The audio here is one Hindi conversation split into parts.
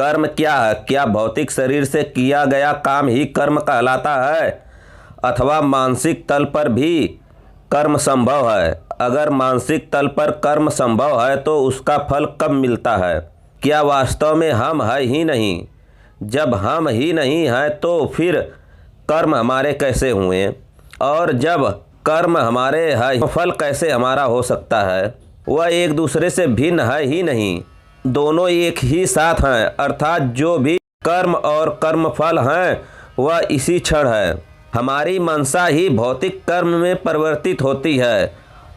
कर्म क्या है? क्या भौतिक शरीर से किया गया काम ही कर्म कहलाता है अथवा मानसिक तल पर भी कर्म संभव है? अगर मानसिक तल पर कर्म संभव है तो उसका फल कब मिलता है? क्या वास्तव में हम है ही नहीं? जब हम ही नहीं हैं तो फिर कर्म हमारे कैसे हुए? और जब कर्म हमारे है तो फल कैसे हमारा हो सकता है? वह एक दूसरे से भिन्न है ही नहीं, दोनों एक ही साथ हैं। अर्थात जो भी कर्म और कर्मफल हैं वह इसी क्षण है। हमारी मनसा ही भौतिक कर्म में परिवर्तित होती है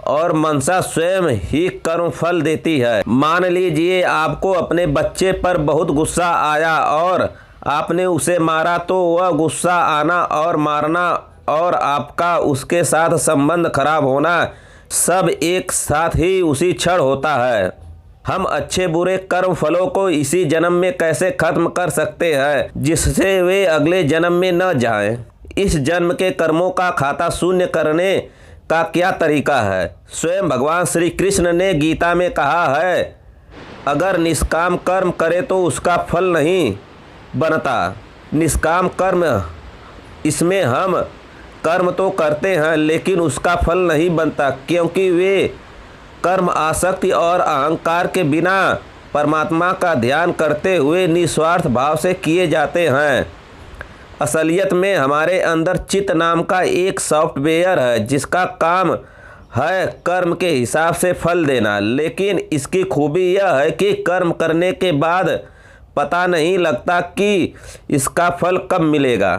और मनसा स्वयं ही कर्म फल देती है। मान लीजिए आपको अपने बच्चे पर बहुत गुस्सा आया और आपने उसे मारा, तो वह गुस्सा आना और मारना और आपका उसके साथ संबंध खराब होना सब एक साथ ही उसी क्षण होता है। हम अच्छे बुरे कर्म फलों को इसी जन्म में कैसे खत्म कर सकते हैं जिससे वे अगले जन्म में न जाएं? इस जन्म के कर्मों का खाता शून्य करने का क्या तरीका है? स्वयं भगवान श्री कृष्ण ने गीता में कहा है, अगर निष्काम कर्म करे तो उसका फल नहीं बनता। निष्काम कर्म, इसमें हम कर्म तो करते हैं लेकिन उसका फल नहीं बनता, क्योंकि वे कर्म आसक्ति और अहंकार के बिना परमात्मा का ध्यान करते हुए निस्वार्थ भाव से किए जाते हैं। असलियत में हमारे अंदर चित्त नाम का एक सॉफ्टवेयर है जिसका काम है कर्म के हिसाब से फल देना, लेकिन इसकी खूबी यह है कि कर्म करने के बाद पता नहीं लगता कि इसका फल कब मिलेगा।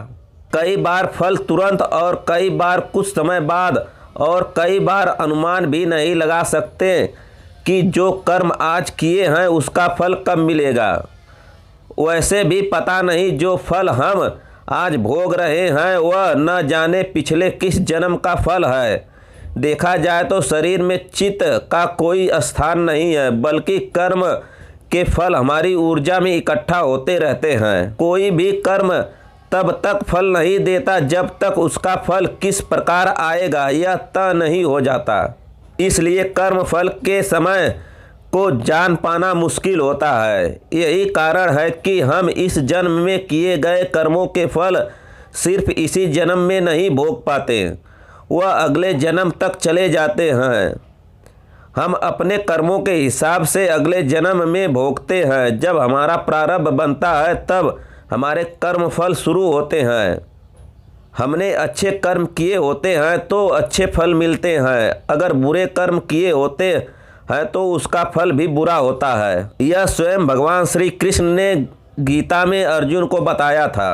कई बार फल तुरंत और कई बार कुछ समय बाद, और कई बार अनुमान भी नहीं लगा सकते कि जो कर्म आज किए हैं उसका फल कब मिलेगा। वैसे भी पता नहीं जो फल हम आज भोग रहे हैं वह न जाने पिछले किस जन्म का फल है। देखा जाए तो शरीर में चित्त का कोई स्थान नहीं है, बल्कि कर्म के फल हमारी ऊर्जा में इकट्ठा होते रहते हैं। कोई भी कर्म तब तक फल नहीं देता जब तक उसका फल किस प्रकार आएगा यह तय नहीं हो जाता। इसलिए कर्म फल के समय को जान पाना मुश्किल होता है। यही कारण है कि हम इस जन्म में किए गए कर्मों के फल सिर्फ इसी जन्म में नहीं भोग पाते, वह अगले जन्म तक चले जाते हैं। हम अपने कर्मों के हिसाब से अगले जन्म में भोगते हैं। जब हमारा प्रारब्ध बनता है तब हमारे कर्म फल शुरू होते हैं। हमने अच्छे कर्म किए होते हैं तो अच्छे फल मिलते हैं, अगर बुरे कर्म किए होते हैं तो उसका फल भी बुरा होता है। यह स्वयं भगवान श्री कृष्ण ने गीता में अर्जुन को बताया था।